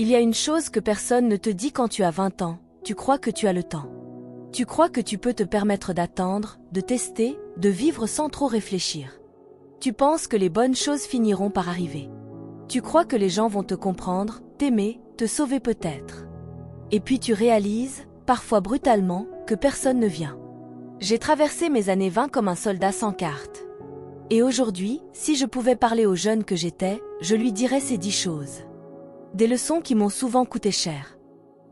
Il y a une chose que personne ne te dit quand tu as 20 ans, tu crois que tu as le temps. Tu crois que tu peux te permettre d'attendre, de tester, de vivre sans trop réfléchir. Tu penses que les bonnes choses finiront par arriver. Tu crois que les gens vont te comprendre, t'aimer, te sauver peut-être. Et puis tu réalises, parfois brutalement, que personne ne vient. J'ai traversé mes années 20 comme un soldat sans carte. Et aujourd'hui, si je pouvais parler au jeune que j'étais, je lui dirais ces 10 choses. Des leçons qui m'ont souvent coûté cher.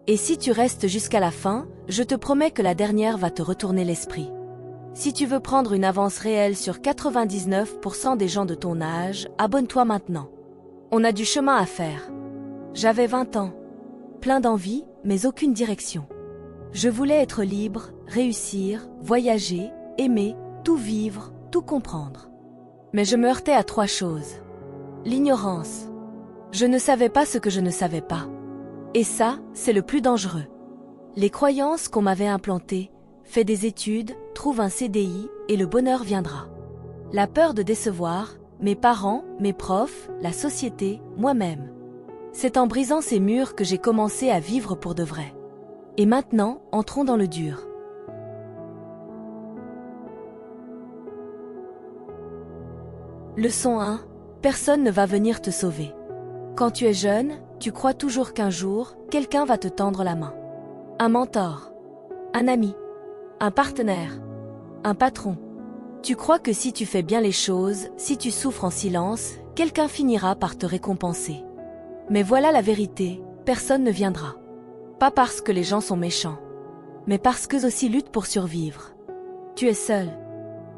Et si tu restes jusqu'à la fin, je te promets que la dernière va te retourner l'esprit. Si tu veux prendre une avance réelle sur 99% des gens de ton âge, abonne-toi maintenant. On a du chemin à faire. J'avais 20 ans. Plein d'envie, mais aucune direction. Je voulais être libre, réussir, voyager, aimer, tout vivre, tout comprendre. Mais je me heurtais à 3 choses. L'ignorance. Je ne savais pas ce que je ne savais pas. Et ça, c'est le plus dangereux. Les croyances qu'on m'avait implantées, fais des études, trouve un CDI et le bonheur viendra. La peur de décevoir, mes parents, mes profs, la société, moi-même. C'est en brisant ces murs que j'ai commencé à vivre pour de vrai. Et maintenant, entrons dans le dur. Leçon 1. Personne ne va venir te sauver. Quand tu es jeune, tu crois toujours qu'un jour, quelqu'un va te tendre la main. Un mentor, un ami, un partenaire, un patron. Tu crois que si tu fais bien les choses, si tu souffres en silence, quelqu'un finira par te récompenser. Mais voilà la vérité, personne ne viendra. Pas parce que les gens sont méchants, mais parce qu'eux aussi luttent pour survivre. Tu es seul.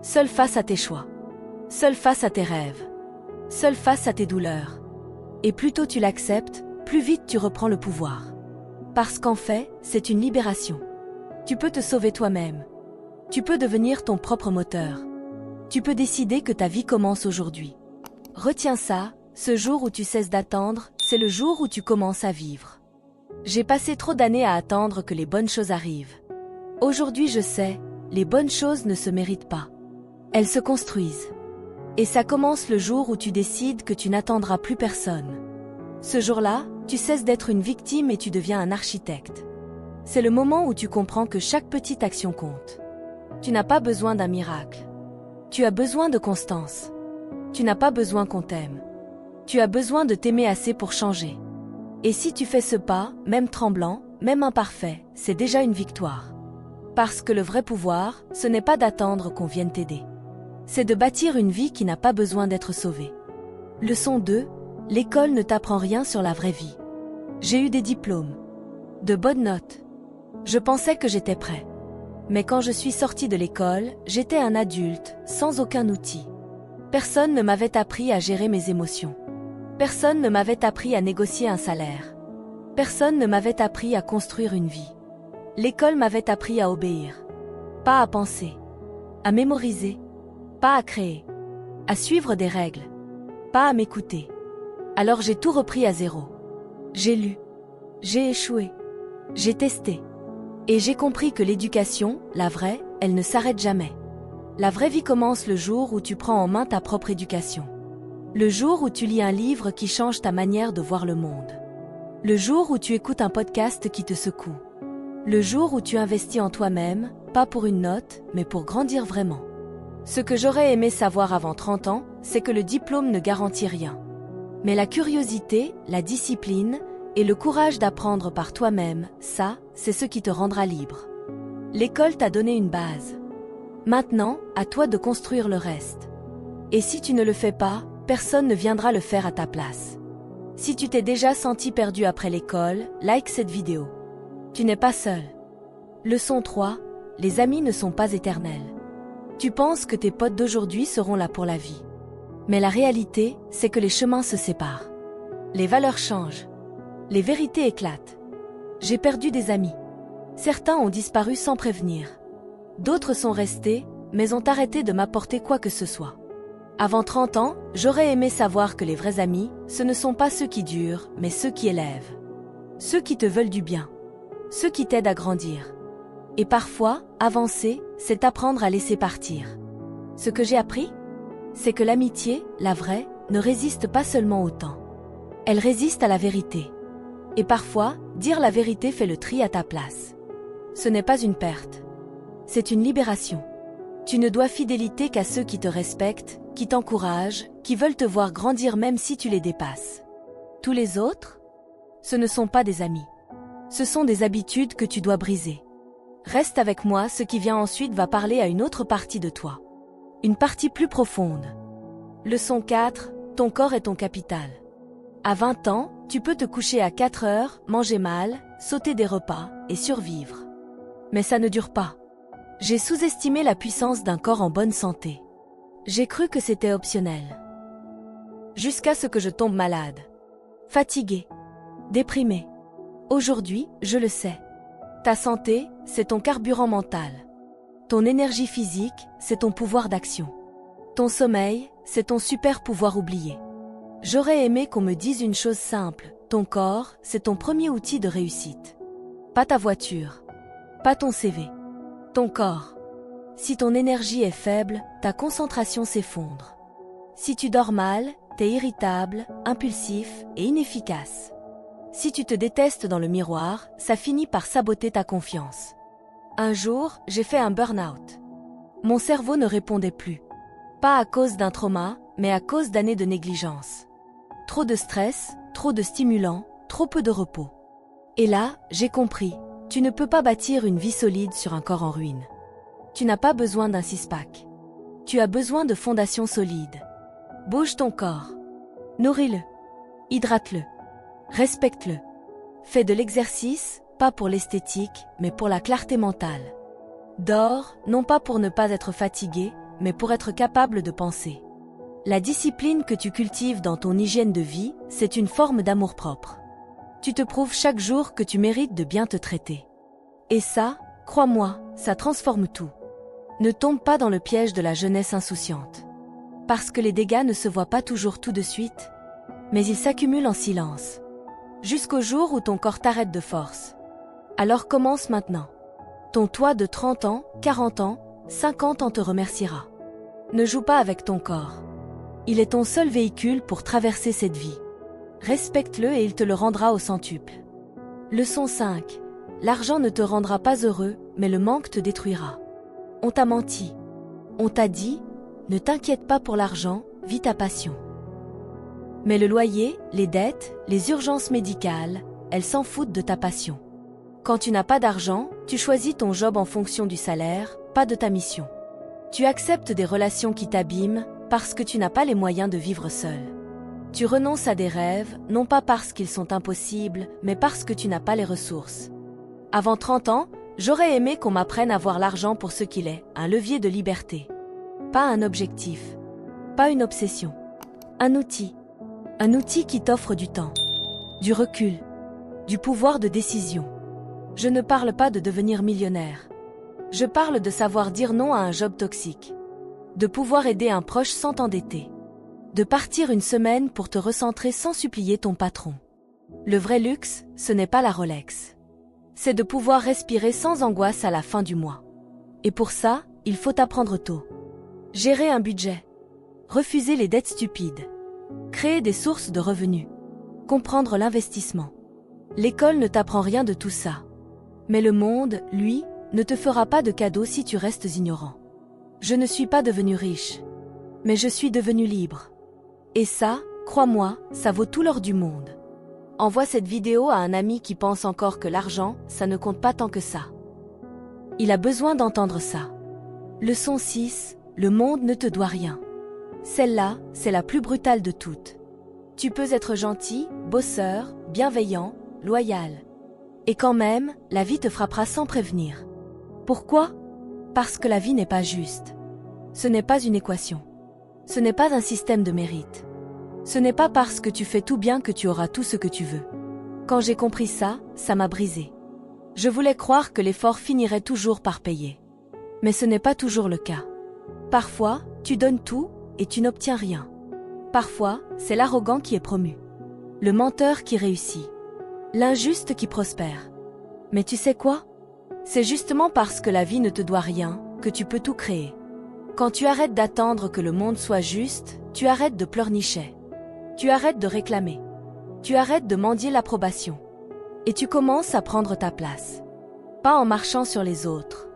Seul face à tes choix. Seul face à tes rêves. Seul face à tes douleurs. Et plus tôt tu l'acceptes, plus vite tu reprends le pouvoir. Parce qu'en fait, c'est une libération. Tu peux te sauver toi-même. Tu peux devenir ton propre moteur. Tu peux décider que ta vie commence aujourd'hui. Retiens ça, ce jour où tu cesses d'attendre, c'est le jour où tu commences à vivre. J'ai passé trop d'années à attendre que les bonnes choses arrivent. Aujourd'hui je sais, les bonnes choses ne se méritent pas. Elles se construisent. Et ça commence le jour où tu décides que tu n'attendras plus personne. Ce jour-là, tu cesses d'être une victime et tu deviens un architecte. C'est le moment où tu comprends que chaque petite action compte. Tu n'as pas besoin d'un miracle. Tu as besoin de constance. Tu n'as pas besoin qu'on t'aime. Tu as besoin de t'aimer assez pour changer. Et si tu fais ce pas, même tremblant, même imparfait, c'est déjà une victoire. Parce que le vrai pouvoir, ce n'est pas d'attendre qu'on vienne t'aider. C'est de bâtir une vie qui n'a pas besoin d'être sauvée. Leçon 2, l'école ne t'apprend rien sur la vraie vie. J'ai eu des diplômes. De bonnes notes. Je pensais que j'étais prêt. Mais quand je suis sortie de l'école, j'étais un adulte, sans aucun outil. Personne ne m'avait appris à gérer mes émotions. Personne ne m'avait appris à négocier un salaire. Personne ne m'avait appris à construire une vie. L'école m'avait appris à obéir. Pas à penser. À mémoriser. Pas à créer. À suivre des règles. Pas à m'écouter. Alors j'ai tout repris à zéro. J'ai lu. J'ai échoué. J'ai testé. Et j'ai compris que l'éducation, la vraie, elle ne s'arrête jamais. La vraie vie commence le jour où tu prends en main ta propre éducation. Le jour où tu lis un livre qui change ta manière de voir le monde. Le jour où tu écoutes un podcast qui te secoue. Le jour où tu investis en toi-même, pas pour une note, mais pour grandir vraiment. Ce que j'aurais aimé savoir avant 30 ans, c'est que le diplôme ne garantit rien. Mais la curiosité, la discipline et le courage d'apprendre par toi-même, ça, c'est ce qui te rendra libre. L'école t'a donné une base. Maintenant, à toi de construire le reste. Et si tu ne le fais pas, personne ne viendra le faire à ta place. Si tu t'es déjà senti perdu après l'école, like cette vidéo. Tu n'es pas seul. Leçon 3, les amis ne sont pas éternels. Tu penses que tes potes d'aujourd'hui seront là pour la vie. Mais la réalité, c'est que les chemins se séparent. Les valeurs changent. Les vérités éclatent. J'ai perdu des amis. Certains ont disparu sans prévenir. D'autres sont restés, mais ont arrêté de m'apporter quoi que ce soit. Avant 30 ans, j'aurais aimé savoir que les vrais amis, ce ne sont pas ceux qui durent, mais ceux qui élèvent. Ceux qui te veulent du bien. Ceux qui t'aident à grandir. Et parfois, avancer, c'est apprendre à laisser partir. Ce que j'ai appris, c'est que l'amitié, la vraie, ne résiste pas seulement au temps. Elle résiste à la vérité. Et parfois, dire la vérité fait le tri à ta place. Ce n'est pas une perte. C'est une libération. Tu ne dois fidélité qu'à ceux qui te respectent, qui t'encouragent, qui veulent te voir grandir même si tu les dépasses. Tous les autres? Ce ne sont pas des amis. Ce sont des habitudes que tu dois briser. Reste avec moi, ce qui vient ensuite va parler à une autre partie de toi. Une partie plus profonde. Leçon 4, ton corps est ton capital. À 20 ans, tu peux te coucher à 4 heures, manger mal, sauter des repas et survivre. Mais ça ne dure pas. J'ai sous-estimé la puissance d'un corps en bonne santé. J'ai cru que c'était optionnel. Jusqu'à ce que je tombe malade. Fatigué. Déprimé. Aujourd'hui, je le sais. Ta santé, c'est ton carburant mental. Ton énergie physique, c'est ton pouvoir d'action. Ton sommeil, c'est ton super pouvoir oublié. J'aurais aimé qu'on me dise une chose simple. Ton corps, c'est ton premier outil de réussite. Pas ta voiture. Pas ton CV. Ton corps. Si ton énergie est faible, ta concentration s'effondre. Si tu dors mal, t'es irritable, impulsif et inefficace. Si tu te détestes dans le miroir, ça finit par saboter ta confiance. Un jour, j'ai fait un burn-out. Mon cerveau ne répondait plus. Pas à cause d'un trauma, mais à cause d'années de négligence. Trop de stress, trop de stimulants, trop peu de repos. Et là, j'ai compris, tu ne peux pas bâtir une vie solide sur un corps en ruine. Tu n'as pas besoin d'un six-pack. Tu as besoin de fondations solides. Bouge ton corps. Nourris-le. Hydrate-le. Respecte-le. Fais de l'exercice, pas pour l'esthétique, mais pour la clarté mentale. Dors, non pas pour ne pas être fatigué, mais pour être capable de penser. La discipline que tu cultives dans ton hygiène de vie, c'est une forme d'amour-propre. Tu te prouves chaque jour que tu mérites de bien te traiter. Et ça, crois-moi, ça transforme tout. Ne tombe pas dans le piège de la jeunesse insouciante. Parce que les dégâts ne se voient pas toujours tout de suite, mais ils s'accumulent en silence. Jusqu'au jour où ton corps t'arrête de force. Alors commence maintenant. Ton toi de 30 ans, 40 ans, 50 ans te remerciera. Ne joue pas avec ton corps. Il est ton seul véhicule pour traverser cette vie. Respecte-le et il te le rendra au centuple. Leçon 5. L'argent ne te rendra pas heureux, mais le manque te détruira. On t'a menti. On t'a dit, ne t'inquiète pas pour l'argent, vis ta passion. Mais le loyer, les dettes, les urgences médicales, elles s'en foutent de ta passion. Quand tu n'as pas d'argent, tu choisis ton job en fonction du salaire, pas de ta mission. Tu acceptes des relations qui t'abîment parce que tu n'as pas les moyens de vivre seul. Tu renonces à des rêves, non pas parce qu'ils sont impossibles, mais parce que tu n'as pas les ressources. Avant 30 ans, j'aurais aimé qu'on m'apprenne à voir l'argent pour ce qu'il est, un levier de liberté. Pas un objectif. Pas une obsession. Un outil. Un outil qui t'offre du temps, du recul, du pouvoir de décision. Je ne parle pas de devenir millionnaire. Je parle de savoir dire non à un job toxique. De pouvoir aider un proche sans t'endetter. De partir une semaine pour te recentrer sans supplier ton patron. Le vrai luxe, ce n'est pas la Rolex. C'est de pouvoir respirer sans angoisse à la fin du mois. Et pour ça, il faut apprendre tôt. Gérer un budget. Refuser les dettes stupides. Créer des sources de revenus. Comprendre l'investissement. L'école ne t'apprend rien de tout ça. Mais le monde, lui, ne te fera pas de cadeaux si tu restes ignorant. Je ne suis pas devenu riche. Mais je suis devenu libre. Et ça, crois-moi, ça vaut tout l'or du monde. Envoie cette vidéo à un ami qui pense encore que l'argent, ça ne compte pas tant que ça. Il a besoin d'entendre ça. Leçon 6, le monde ne te doit rien. Celle-là, c'est la plus brutale de toutes. Tu peux être gentil, bosseur, bienveillant, loyal. Et quand même, la vie te frappera sans prévenir. Pourquoi? Parce que la vie n'est pas juste. Ce n'est pas une équation. Ce n'est pas un système de mérite. Ce n'est pas parce que tu fais tout bien que tu auras tout ce que tu veux. Quand j'ai compris ça, ça m'a brisé. Je voulais croire que l'effort finirait toujours par payer. Mais ce n'est pas toujours le cas. Parfois, tu donnes tout et tu n'obtiens rien. Parfois, c'est l'arrogant qui est promu. Le menteur qui réussit. L'injuste qui prospère. Mais tu sais quoi? C'est justement parce que la vie ne te doit rien que tu peux tout créer. Quand tu arrêtes d'attendre que le monde soit juste, tu arrêtes de pleurnicher. Tu arrêtes de réclamer. Tu arrêtes de mendier l'approbation. Et tu commences à prendre ta place. Pas en marchant sur les autres,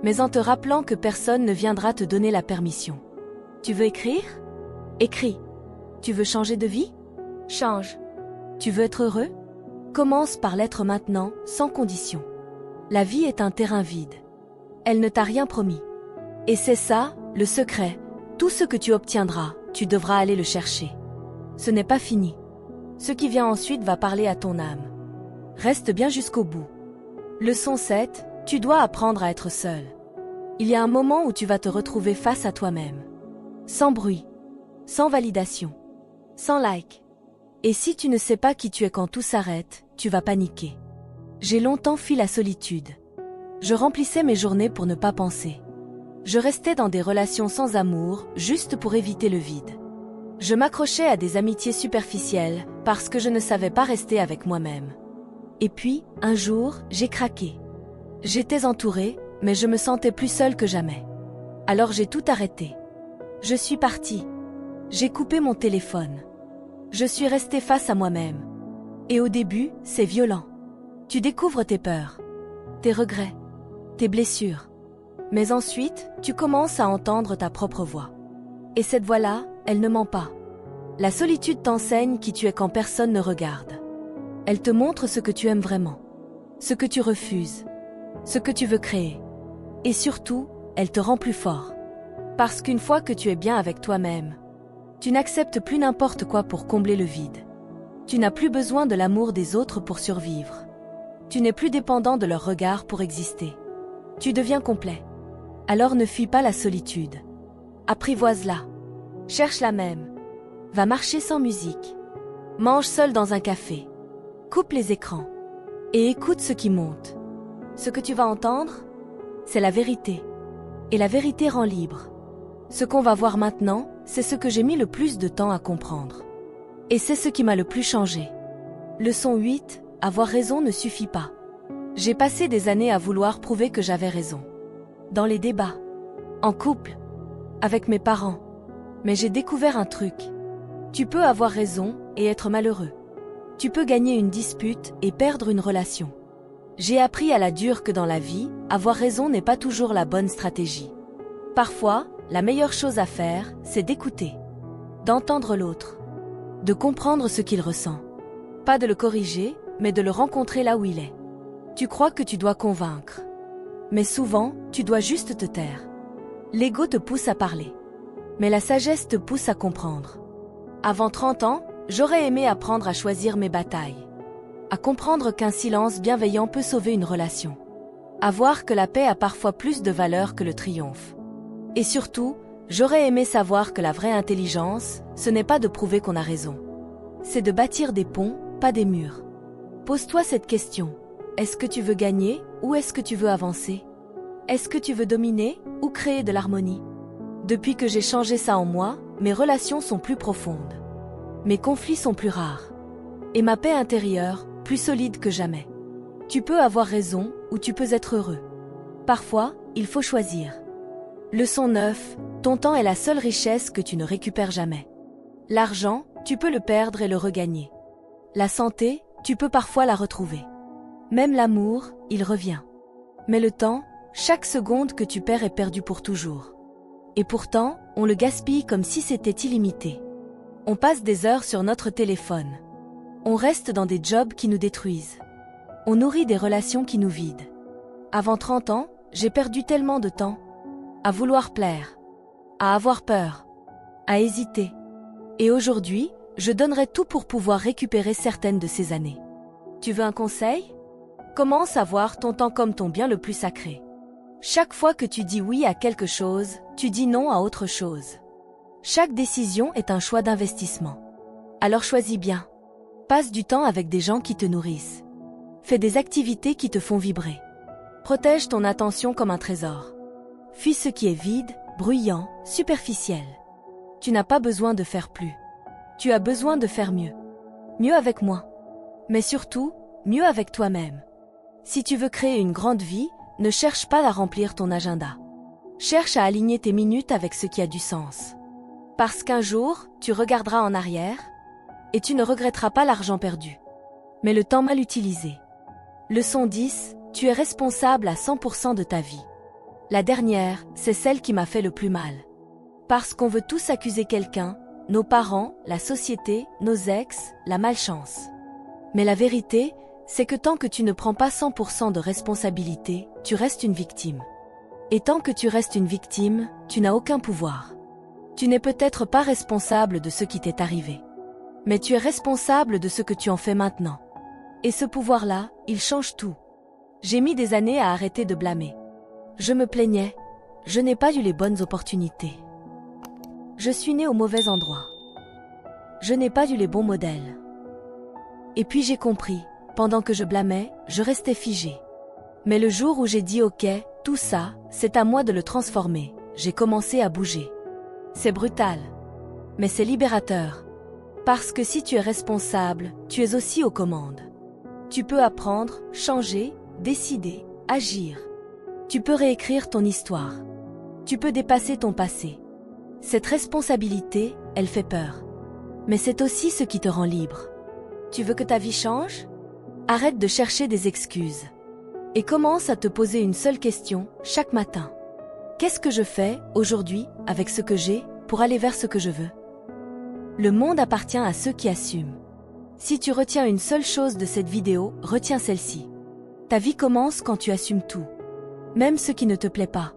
mais en te rappelant que personne ne viendra te donner la permission. Tu veux écrire? Écris. Tu veux changer de vie? Change. Tu veux être heureux? Commence par l'être maintenant, sans condition. La vie est un terrain vide. Elle ne t'a rien promis. Et c'est ça, le secret. Tout ce que tu obtiendras, tu devras aller le chercher. Ce n'est pas fini. Ce qui vient ensuite va parler à ton âme. Reste bien jusqu'au bout. Leçon 7, tu dois apprendre à être seul. Il y a un moment où tu vas te retrouver face à toi-même. Sans bruit, sans validation, sans like. Et si tu ne sais pas qui tu es quand tout s'arrête, tu vas paniquer. J'ai longtemps fui la solitude. Je remplissais mes journées pour ne pas penser. Je restais dans des relations sans amour, juste pour éviter le vide. Je m'accrochais à des amitiés superficielles, parce que je ne savais pas rester avec moi-même. Et puis, un jour, j'ai craqué. J'étais entourée, mais je me sentais plus seule que jamais. Alors j'ai tout arrêté. Je suis partie. J'ai coupé mon téléphone. Je suis restée face à moi-même. Et au début, c'est violent. Tu découvres tes peurs, tes regrets, tes blessures. Mais ensuite, tu commences à entendre ta propre voix. Et cette voix-là, elle ne ment pas. La solitude t'enseigne qui tu es quand personne ne regarde. Elle te montre ce que tu aimes vraiment, ce que tu refuses, ce que tu veux créer. Et surtout, elle te rend plus fort. Parce qu'une fois que tu es bien avec toi-même, tu n'acceptes plus n'importe quoi pour combler le vide. Tu n'as plus besoin de l'amour des autres pour survivre. Tu n'es plus dépendant de leur regard pour exister. Tu deviens complet. Alors ne fuis pas la solitude. Apprivoise-la. Cherche-la même. Va marcher sans musique. Mange seul dans un café. Coupe les écrans. Et écoute ce qui monte. Ce que tu vas entendre, c'est la vérité. Et la vérité rend libre. Ce qu'on va voir maintenant, c'est ce que j'ai mis le plus de temps à comprendre. Et c'est ce qui m'a le plus changé. Leçon 8, avoir raison ne suffit pas. J'ai passé des années à vouloir prouver que j'avais raison. Dans les débats, en couple, avec mes parents. Mais j'ai découvert un truc. Tu peux avoir raison et être malheureux. Tu peux gagner une dispute et perdre une relation. J'ai appris à la dure que dans la vie, avoir raison n'est pas toujours la bonne stratégie. Parfois, la meilleure chose à faire, c'est d'écouter, d'entendre l'autre, de comprendre ce qu'il ressent. Pas de le corriger, mais de le rencontrer là où il est. Tu crois que tu dois convaincre. Mais souvent, tu dois juste te taire. L'ego te pousse à parler. Mais la sagesse te pousse à comprendre. Avant 30 ans, j'aurais aimé apprendre à choisir mes batailles. À comprendre qu'un silence bienveillant peut sauver une relation. À voir que la paix a parfois plus de valeur que le triomphe. Et surtout, j'aurais aimé savoir que la vraie intelligence, ce n'est pas de prouver qu'on a raison. C'est de bâtir des ponts, pas des murs. Pose-toi cette question. Est-ce que tu veux gagner ou est-ce que tu veux avancer? Est-ce que tu veux dominer ou créer de l'harmonie? Depuis que j'ai changé ça en moi, mes relations sont plus profondes. Mes conflits sont plus rares. Et ma paix intérieure, plus solide que jamais. Tu peux avoir raison ou tu peux être heureux. Parfois, il faut choisir. Leçon 9, ton temps est la seule richesse que tu ne récupères jamais. L'argent, tu peux le perdre et le regagner. La santé, tu peux parfois la retrouver. Même l'amour, il revient. Mais le temps, chaque seconde que tu perds est perdue pour toujours. Et pourtant, on le gaspille comme si c'était illimité. On passe des heures sur notre téléphone. On reste dans des jobs qui nous détruisent. On nourrit des relations qui nous vident. Avant 30 ans, j'ai perdu tellement de temps. À vouloir plaire. À avoir peur. À hésiter. Et aujourd'hui, je donnerai tout pour pouvoir récupérer certaines de ces années. Tu veux un conseil? Commence à voir ton temps comme ton bien le plus sacré. Chaque fois que tu dis oui à quelque chose, tu dis non à autre chose. Chaque décision est un choix d'investissement. Alors choisis bien. Passe du temps avec des gens qui te nourrissent. Fais des activités qui te font vibrer. Protège ton attention comme un trésor. Fuis ce qui est vide, bruyant, superficiel. Tu n'as pas besoin de faire plus. Tu as besoin de faire mieux. Mieux avec moins. Mais surtout, mieux avec toi-même. Si tu veux créer une grande vie, ne cherche pas à remplir ton agenda. Cherche à aligner tes minutes avec ce qui a du sens. Parce qu'un jour, tu regarderas en arrière et tu ne regretteras pas l'argent perdu, mais le temps mal utilisé. Leçon 10, tu es responsable à 100% de ta vie. La dernière, c'est celle qui m'a fait le plus mal. Parce qu'on veut tous accuser quelqu'un, nos parents, la société, nos ex, la malchance. Mais la vérité, c'est que tant que tu ne prends pas 100% de responsabilité, tu restes une victime. Et tant que tu restes une victime, tu n'as aucun pouvoir. Tu n'es peut-être pas responsable de ce qui t'est arrivé. Mais tu es responsable de ce que tu en fais maintenant. Et ce pouvoir-là, il change tout. J'ai mis des années à arrêter de blâmer. Je me plaignais, je n'ai pas eu les bonnes opportunités. Je suis né au mauvais endroit. Je n'ai pas eu les bons modèles. Et puis j'ai compris, pendant que je blâmais, je restais figé. Mais le jour où j'ai dit ok, tout ça, c'est à moi de le transformer, j'ai commencé à bouger. C'est brutal. Mais c'est libérateur. Parce que si tu es responsable, tu es aussi aux commandes. Tu peux apprendre, changer, décider, agir. Tu peux réécrire ton histoire. Tu peux dépasser ton passé. Cette responsabilité, elle fait peur. Mais c'est aussi ce qui te rend libre. Tu veux que ta vie change? Arrête de chercher des excuses. Et commence à te poser une seule question, chaque matin. Qu'est-ce que je fais, aujourd'hui, avec ce que j'ai, pour aller vers ce que je veux? Le monde appartient à ceux qui assument. Si tu retiens une seule chose de cette vidéo, retiens celle-ci. Ta vie commence quand tu assumes tout. Même ce qui ne te plaît pas.